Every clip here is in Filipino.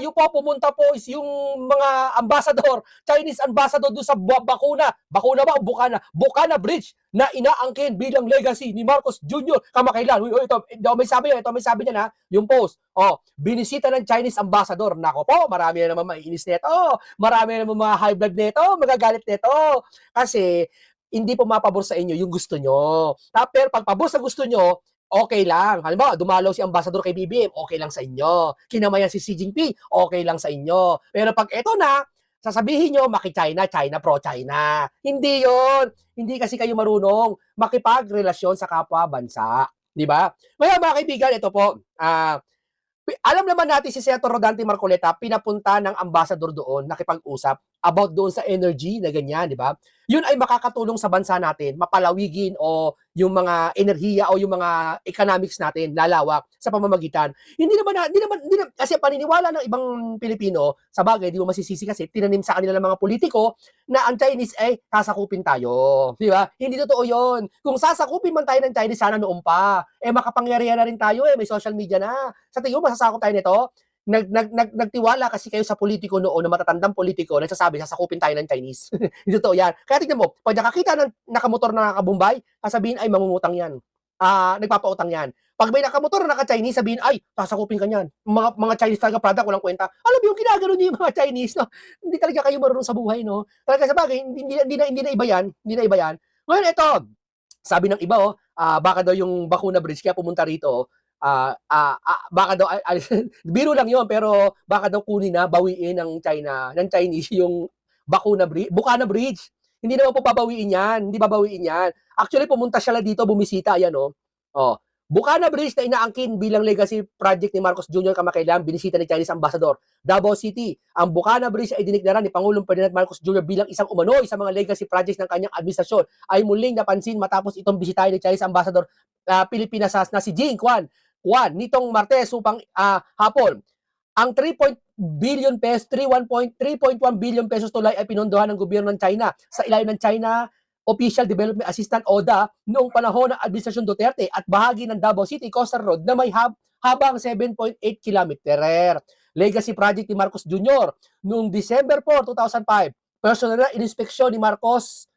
tayo po, pumunta po is yung mga ambassador, Chinese ambassador doon sa Bakuna. Bakuna ba o Bukana? Bukana Bridge na inaangkin bilang legacy ni Marcos Jr. kamakailan. Ito may sabi niya na, yung post. Binisita ng Chinese ambassador. Nako po, marami na naman maiinis nito. Marami na naman mga high blood nito, magagalit nito. Kasi, hindi pumapabor sa inyo yung gusto nyo. Pero pag pabor sa gusto nyo, okay lang. Halimbawa, dumalaw si ambassador kay BBM, okay lang sa inyo. Kinamayan si Xi Jinping, okay lang sa inyo. Pero pag eto na, sasabihin nyo, maki-China, China pro-China. Hindi yon. Hindi kasi kayo marunong makipagrelasyon sa kapwa bansa. Di ba? Ngayon mga kaibigan, ito po, alam naman natin si Senator Rodante Marcoleta, pinapunta ng ambassador doon, nakipag-usap about doon sa energy na ganyan, di ba? Yun ay makakatulong sa bansa natin, mapalawigin o yung mga enerhiya o yung mga economics natin lalawak sa pamamagitan. Hindi naman kasi paniniwala ng ibang Pilipino, sa bagay, di mo masisisi kasi tinanim sa kanila ng mga politiko na ang Chinese ay sasakupin tayo. Di ba? Hindi totoo yun. Kung sasakupin man tayo ng Chinese, sana noon pa. Makapangyarihan na rin tayo may social media na. Sa tingin mo, masasakop tayo nito? Nagtiwala kasi kayo sa politiko noon, na matatandang politiko, nagsasabi, sasakupin tayo ng Chinese. Hindi totoo yan. Kaya tignan mo, pag nakakita ng nakamotor na nakabumbay, sasabihin ay mangungutang yan. Nagpapautang yan. Pag may nakamotor na naka-Chinese, sabihin ay, sasakupin ka niyan. Mga Chinese talaga product, walang kwenta. Alam mo yung ginagano niyo yung mga Chinese, no? Hindi talaga kayo marunong sa buhay, no? Talaga sa bagay, hindi na iba yan. Hindi na iba yan. Ngayon, ito, sabi ng iba, baka daw yung Bakuna Bridge, kaya pumunta rito, baka daw biro lang yon, pero baka daw kunin na bawiin ng Chinese yung Bukana Bridge. Hindi naman po babawiin yan, hindi babawiin yan. Actually pumunta siya dito, bumisita, ayan Bukana Bridge na inaangkin bilang legacy project ni Marcos Jr. kamakailan, binisita ni Chinese Ambassador. Davao City, ang Bukana Bridge ay diniklara ni Pangulong Ferdinand Marcos Jr. bilang isang umano'y sa mga legacy projects ng kanyang administrasyon ay muling napansin matapos itong bisitahin ni Chinese Ambassador Pilipinas na si Jing Kwan nitong Martes upang hapon. Ang 3.1 billion pesos tulay ay pinondohan ng gobyerno ng China sa ilalim ng China Official Development Assistant ODA noong panahon ng Administrasyon Duterte at bahagi ng Davao City Coastal Road na may habang 7.8 kilometer. Legacy project ni Marcos Jr. Noong December 4, 2005, personal na inspeksyon ni Marcos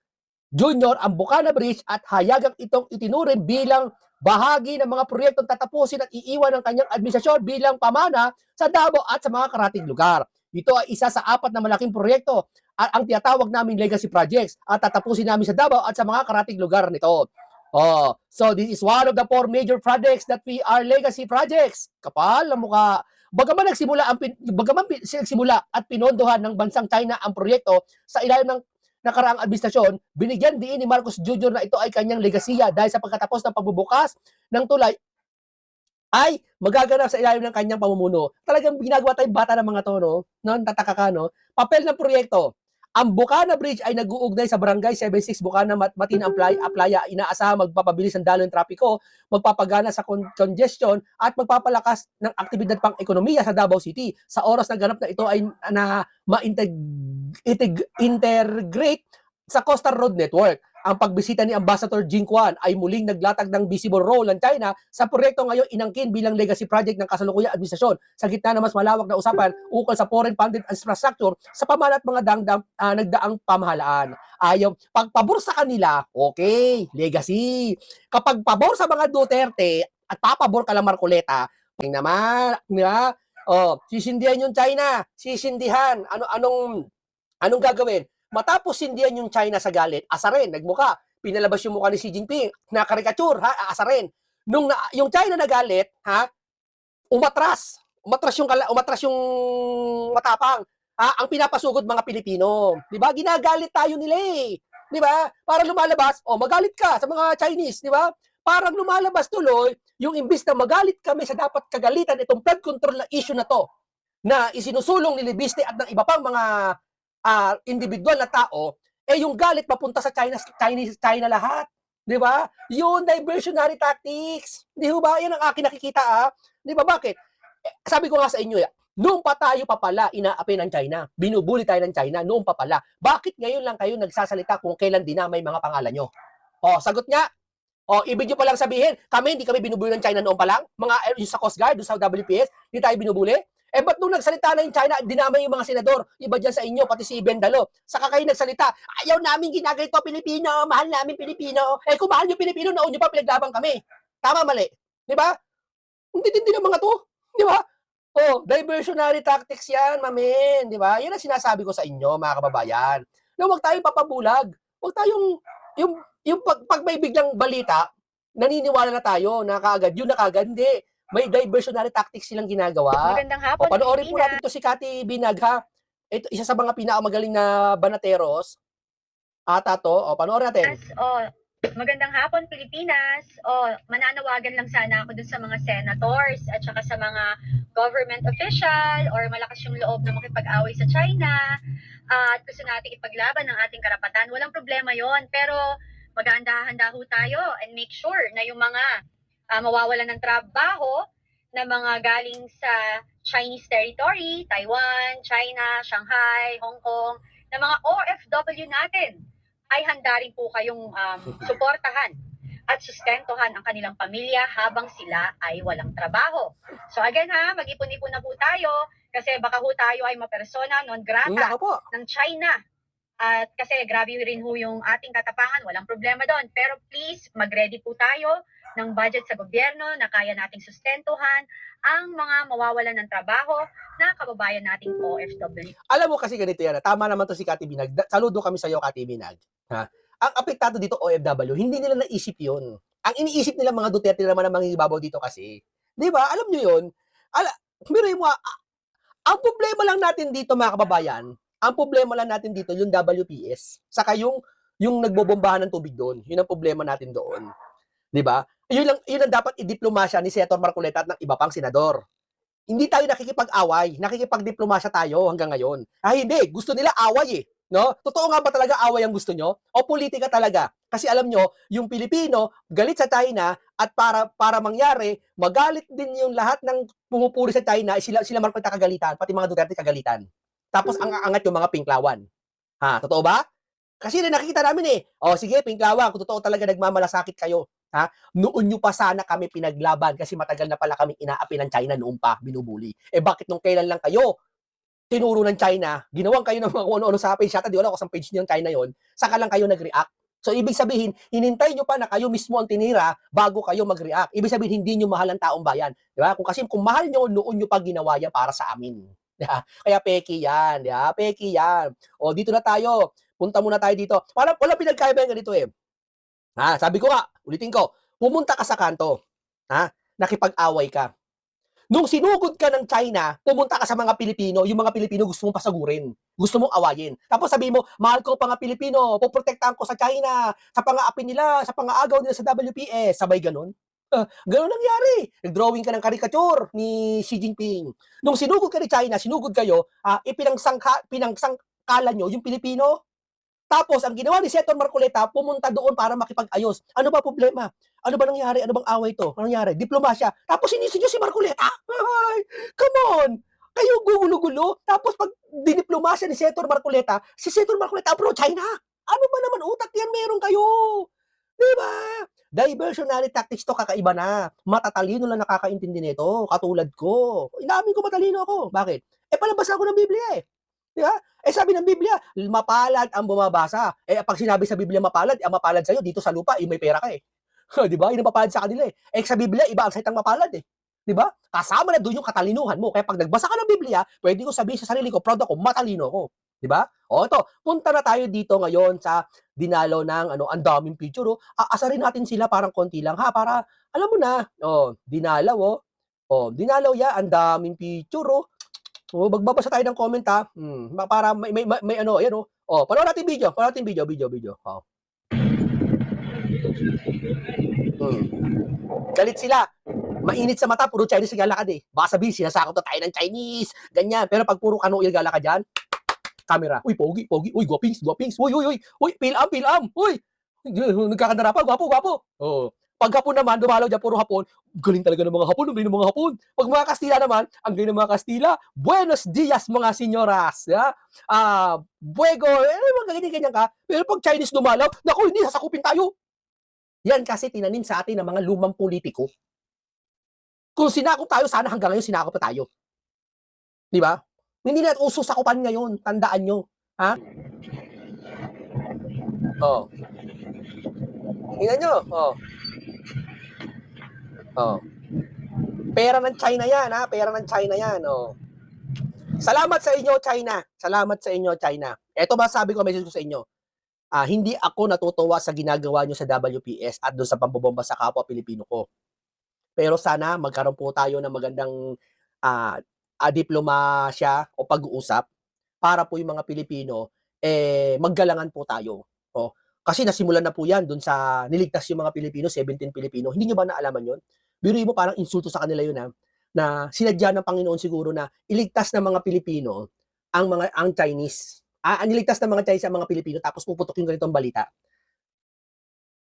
Jr. ang Bukana Bridge at hayagang itong itinuring bilang bahagi ng mga proyektong tatapusin at iiwan ng kanyang administrasyon bilang pamana sa Davao at sa mga karating lugar. Ito ay isa sa 4 na malaking proyekto at ang tinatawag naming legacy projects at tatapusin namin sa Davao at sa mga karating lugar nito. So this is one of the 4 major projects that we are legacy projects. Kapal na mukha. Bagaman nagsimula at pinondohan ng bansang China ang proyekto sa ilalim ng nakaraang administrasyon, binigyan din ni Marcos Jr. na ito ay kanyang legasiya dahil sa pagkatapos ng pagbubukas ng tulay ay magaganap sa ilalim ng kanyang pamumuno. Talagang ginagawa tayong bata ng mga to, no? Tataka ka, no? Papel ng proyekto. Ang Bukana Bridge ay nag-uugnay sa Barangay 76 Bukana Matin Aplaya. Inaasahan magpapabilis ang daloy ng trapiko, magpapagana sa congestion at magpapalakas ng aktibidad pang ekonomiya sa Davao City. Sa oras na ganap na ito ay integrate sa Coastal Road Network. Ang pagbisita ni Ambassador Jing Kwan ay muling naglatag ng visible role ng China sa proyekto ngayon inangkin bilang legacy project ng kasalukuyang administrasyon sa gitna ng mas malawak na usapan ukol sa foreign-funded infrastructure sa pamahalaan at mga nagdaang pamahalaan. Pagpabor sa kanila, okay, legacy. Kapag pabor sa mga Duterte at papabor ka lang Marcoleta, naman, sisindihan yung China, sisindihan, anong gagawin? Matapos sindihan yung China sa galit, asarin, nagmuka, pinalabas yung mukha ni Xi Jinping, nakarikature, asarin. Yung China nagalit, umatras yung matapang. Ang pinapasugod mga Pilipino, 'di ba? Ginagalit tayo nila 'di ba? Para lumalabas, magalit ka sa mga Chinese, 'di ba? Parang lumalabas tuloy yung imbis na magalit kami sa dapat kagalitan itong flood control na issue na to na isinusulong ni Libiste at ng iba pang mga individual na tao, yung galit papunta sa China lahat. Di ba? Yung diversionary tactics. Di ba? Yan ang akin nakikita. Di ba? Bakit? Sabi ko nga sa inyo, noong pa tayo pa pala inaapi ng China, binubuli tayo ng China, noong pa pala. Bakit ngayon lang kayo nagsasalita kung kailan dinamay mga pangalan nyo? Sagot nga. Ibig nyo palang sabihin, hindi kami binubuli ng China noon pa lang? Yung sa Coast Guard, sa WPS, hindi tayo binubuli? Eh, ba't nung nagsalita na yung China, dinamay yung mga senador, iba dyan sa inyo, pati si Bendalo, saka kayo nagsalita, ayaw namin ginagaito Pilipino, mahal namin Pilipino. Eh, kung mahal nyo Pilipino, naon nyo pa pinaglaban kami. Tama, mali. Di ba? Hindi din ng mga to. Di ba? Oh, diversionary tactics yan, mamen. Di ba? Yan ang sinasabi ko sa inyo, mga kababayan. Na huwag tayong papabulag. Huwag tayong, yung pag may biglang balita, naniniwala na tayo na kaagad, yun na kaagad. Hindi. May diversionary tactics silang ginagawa. Magandang O, hapon, panoorin po natin Pilipinas. to si Cathy Binag, ha? Ito, isa sa mga pinakamagaling na banateros. Ata to. O, panoorin natin. Magandang hapon, Pilipinas. Mananawagan lang sana ako dun sa mga senators at saka sa mga government official or malakas yung loob na makipag-away sa China at gusto nating ipaglaban ang ating karapatan. Walang problema yon, pero maghahanda-handa ho tayo and make sure na yung mga mawawalan ng trabaho na mga galing sa Chinese territory, Taiwan, China, Shanghai, Hong Kong, na mga OFW natin ay handa rin po kayong suportahan at sustentuhan ang kanilang pamilya habang sila ay walang trabaho. So again mag-ipon-ipon na po tayo kasi baka ho tayo ay mapersona non grata ng China. At kasi grabe rin ho yung ating katapangan, walang problema doon. Pero please, mag-ready po tayo ng budget sa gobyerno na kaya nating sustentuhan ang mga mawawalan ng trabaho na kababayan nating OFW. Alam mo kasi ganito yan, tama naman to si Cathy Binag. Saludo kami sa iyo, Cathy Binag. Ha? Ang apektado dito OFW, hindi nila naisip yun. Ang iniisip nila mga Duterte naman ang mangingibabaw dito kasi. Di ba? Alam nyo yun? Pero mo, ang problema lang natin dito mga kababayan, ang problema lang natin dito yung WPS, saka yung nagbobombahan ng tubig doon. Yun ang problema natin doon. Di ba? Yun ang dapat idiplomasya ni Senator Marcoleta at ng iba pang senador. Hindi tayo nakikipag-away, nakikipagdiplomasya tayo hanggang ngayon. Hindi, gusto nila away eh. No? Totoo nga ba talaga away ang gusto nyo? O politika talaga? Kasi alam nyo, yung Pilipino galit sa China at para mangyari, magalit din yung lahat ng pumupuri sa China, sila Marcoleta kagalitan, pati mga Duterte kagalitan. Tapos ang angat yung mga pinklawan. Ha, totoo ba? Kasi nakikita namin eh. O sige, pinklawan, kung totoo talaga nagmamalasakit kayo. Ha? Noon nyo pa sana kami pinaglaban kasi matagal na pala kami inaapi ng China noon pa, binubuli. Eh bakit nung kailan lang kayo tinuro ng China, ginawang kayo ng mga kung ano-ano sa page yata, di wala ko sa page niyo ng China yon, saka lang kayo nag-react. So ibig sabihin, hinintay nyo pa na kayo mismo ang tinira bago kayo mag-react. Ibig sabihin, hindi nyo mahal ang taong bayan. Di ba? Kung mahal nyo, noon nyo pa ginawa yan para sa amin. Diba? Kaya peki yan. Diba? Peki yan. O dito na tayo. Punta muna tayo dito. Wala pinagkaiba yung ganito eh. Ha, sabi ko nga, ulitin ko, pumunta ka sa kanto. Ha? Nakipag-away ka. Nung sinugod ka ng China, pumunta ka sa mga Pilipino, yung mga Pilipino gusto mong pasagurin, gusto mong awayin. Tapos sabi mo, mahal ko mga Pilipino, poprotektahan ko sa China, sa pang-aapi nila, sa pang-aagaw nila sa WPS. Sabay ganun. Ganun nangyari. Nag-drawing ka ng caricature ni Xi Jinping. Nung sinugod ka ni China, sinugod kayo, pinangsangkalan nyo yung Pilipino. Tapos, ang ginawa ni Senator Marcoleta, pumunta doon para makipag-ayos. Ano ba problema? Ano ba nangyari? Ano bang away to? Ano nangyari? Diplomasya. Tapos, sinisingyo si Marcoleta? Ay, come on! Kayo gugulo-gulo. Tapos, pag diniplomasya ni Senator Marcoleta, si Senator Marcoleta pro-China. Ano ba naman utak yan meron kayo? Diba? Diversionary tactics to, kakaiba na. Matatalino lang nakakaintindi nito. Katulad ko. Inamin ko matalino ako. Bakit? Palabas ako ng Biblia eh. Diba? Sabi ng Biblia, mapalad ang bumabasa. Pag sinabi sa Biblia mapalad, ang mapalad sa'yo dito sa lupa, may pera ka eh. Diba? Yun ang mapalad sa kanila eh. Sa Biblia, iba ang salitang mapalad eh. Diba? Kasama na doon yung katalinuhan mo. Kaya pag nagbasa ka ng Biblia, pwede ko sabihin sa sarili ko, proud ako, matalino ako. Diba? Ito, punta na tayo dito ngayon sa dinalaw ng ang daming picture. Aasarin natin sila parang konti lang ha, para alam mo na. Dinalaw dinalaw ya, ang daming picture magbabasa tayo ng comment ha. Para may ano, ayan panoorin natin video. Video. Galit sila. Mainit sa mata, puro Chinese galakad eh. Baka sabihin, sinasakot na tayo ng Chinese. Ganyan. Pero pag puro kanoil galakad dyan, camera. Uy, pogi. Uy, guwapings. Uy, pilam. Uy, nagkakandara pa. Gwapo. Pag hapon naman, dumalaw dyan, puro hapon. Galing talaga ng mga hapon, ng mga hapon. Pag mga Kastila naman, ang galing ng mga Kastila. Buenos dias, mga senyoras. Buego, mga ganyan ka. Pero pag Chinese dumalaw, naku, hindi, sasakupin tayo. Yan kasi tinanim sa atin ng mga lumang politiko. Kung sinakop tayo, sana hanggang ngayon sinakop na tayo. 'Di ba? Hindi na uso sakupan ngayon, tandaan nyo. Ha? Oh. Tingnan nyo. Oh. Oh. Pera ng China yan, ha? Pera ng China yan. Oh. Salamat sa inyo, China. Salamat sa inyo, China. Ito ba sabi ko, message ko sa inyo. Hindi ako natutuwa sa ginagawa nyo sa WPS at doon sa pambobomba sa kapwa Pilipino ko. Pero sana magkaroon po tayo ng magandang diplomasya o pag-uusap para po yung mga Pilipino maggalangan po tayo. Oh, kasi nasimulan na po yan doon sa niligtas yung mga Pilipino, 17 Pilipino. Hindi nyo ba naalaman yun? Biruin mo parang insulto sa kanila yun, ha? Na sinadya ng Panginoon siguro na iligtas ng mga Pilipino ang Chinese. Niligtas ng mga Chinese ang mga Pilipino tapos puputok yung ganitong balita.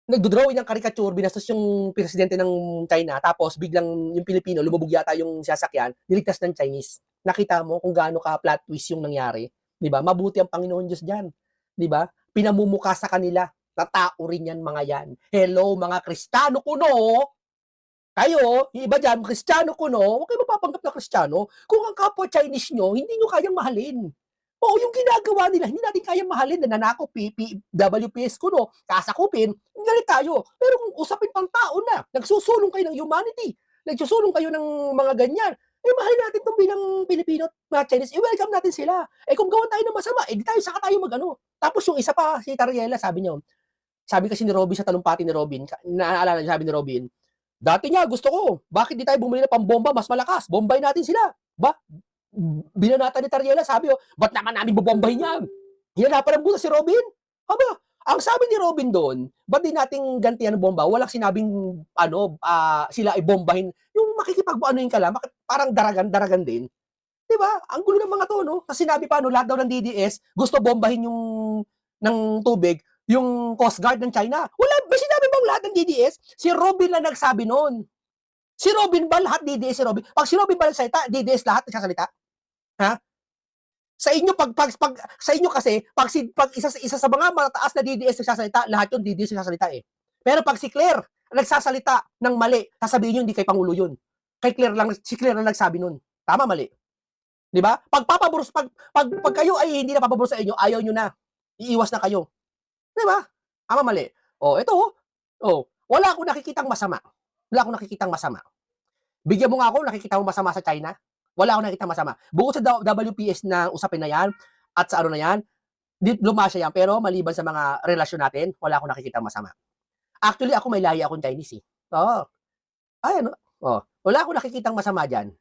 Nagdo-drawing ng caricature, binastos yung presidente ng China, tapos biglang yung Pilipino, lumubog yata yung sasakyan, niligtas ng Chinese. Nakita mo kung gaano ka plot twist yung nangyari. 'Di ba? Mabuti ang Panginoon Diyos diyan. 'Di ba? Pinamumuka sa kanila. Na tao rin yan, mga yan. Hello, mga Kristiyano kuno. Kayo, yung iba dyan, Kristiyano kuno, huwag kayo mapapanggap na Kristiyano. Kung ang kapwa Chinese nyo, hindi nyo kayang mahalin. Oo, yung ginagawa nila, hindi natin kayang mahalin, nananakop, WPS kuno, kasakupin, galit tayo. Pero kung usapin pang tao na, nagsusulong kayo ng humanity, nagsusulong kayo ng mga ganyan, mahalin natin itong bilang Pilipino at mga Chinese, welcome natin sila. Kung gawan tayo ng masama, di tayo, saka tayo mag-ano. Tapos yung isa pa, si Tariela, sabi kasi ni Robin sa talumpati ni Robin, naaalala niya, sabi ni Robin, dati nga gusto ko, bakit di tayo bumili ng pambomba mas malakas? Bombay natin sila. Binanata ni Tariela, sabi ba't naman namin bobombahin yan? Hinanapan ng buta si Robin. Ang sabi ni Robin doon, ba't di nating gantihan ng bomba? Walang sinabing sila ay bombahin. Yung makikipag-anoin ka lang, parang daragan din. Diba? Ang gulo ng mga to, no? Kasi sinabi pa, lahat daw ng DDS gusto bombahin yung ng tubig, yung Coast Guard ng China. Wala, ba sinabi bang lahat ng DDS? Si Robin lang nagsabi noon. Si Robin ba lahat DDS si Robin? Pag si Robin ba nagsalita, DDS lahat nagsasalita? Ha? Sa inyo sa inyo kasi pag isa sa mga mataas na DDS nagsasalita, lahat 'yung DDS nagsasalita eh. Pero pag si Claire nagsasalita ng mali, sasabihin niyo hindi kay pangulo 'yun. Kay Claire lang, si Claire lang nagsabi nun. Tama, mali? 'Di ba? Pag kayo ay hindi na papabor sa inyo, ayaw niyo na. Iiwas na kayo. 'Di ba? Tama, mali? Ito wala akong nakikitang masama. Wala akong nakikitang masama. Bigyan mo nga ako, nakikita mo masama sa China? Wala akong nakikitang masama. Bukod sa WPS na usapin na yan, at sa ano na yan, diplomasya yan, pero maliban sa mga relasyon natin, wala akong nakikitang masama. Actually, ako may lahi akong Chinese eh. Wala akong nakikitang masama dyan.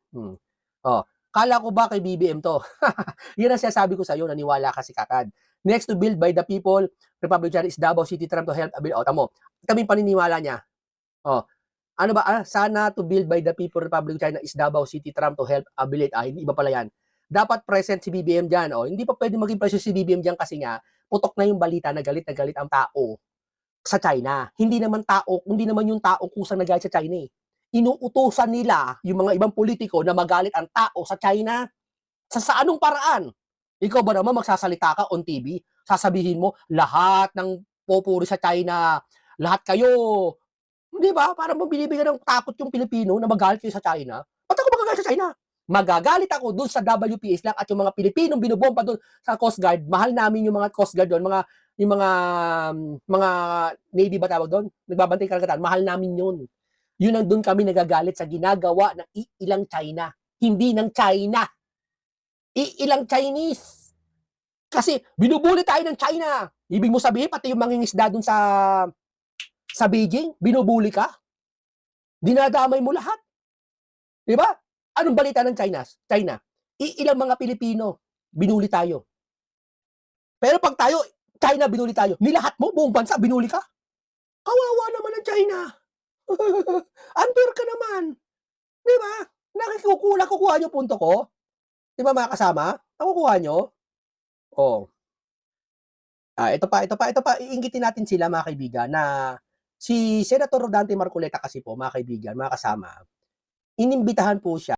Kala ko ba kay BBM to? Yan ang sinasabi ko sa iyo, naniwala ka si Kakad. Next to build by the people, Republic of China is Davao City Trump to help tamo. Kaming paniniwala niya. Ano ba? Sana to build by the people Republic of China is Davao City Trump to help abilit. Hindi iba pala yan. Dapat present si BBM dyan. Hindi pa pwede maging present si BBM dyan kasi nga, putok na yung balita na galit ang tao sa China. Hindi naman yung tao kusang nagalit sa China eh. Inuutusan nila yung mga ibang politiko na magalit ang tao sa China. Sa anong paraan? Ikaw ba naman magsasalita ka on TV? Sasabihin mo, lahat ng popuri sa China, lahat kayo, di ba? Parang binibigyan ng takot yung Pilipino na magalit kayo sa China. Ba't ako magagalit sa China? Magagalit ako dun sa WPS lang at yung mga Pilipinong binobomba dun sa Coast Guard. Mahal namin yung mga Coast Guard doon, yung mga Navy ba tawag doon? Nagbabantay karagatan. Mahal namin yun. Yun ang doon kami nagagalit sa ginagawa ng ilang China. Hindi ng China. Ilang Chinese. Kasi binubuli tayo ng China. Ibig mo sabihin, pati yung mangingisda dun sa Beijing, binubuli ka? Dinadamay mo lahat. Di ba? Anong balita ng China? Ilang mga Pilipino, binuli tayo. Pero pag tayo, China binuli tayo, nilahat mo, buong bansa, binuli ka? Kawawa naman ang China. Unfair ka naman. Di ba? Nakukuha nyo punto ko? Di ba mga kasama? Nakukuha nyo? Ito pa, iinggitin natin sila mga kaibigan na si Senator Rodante Marcoleta kasi po, mga kaibigan, mga kasama, inimbitahan po siya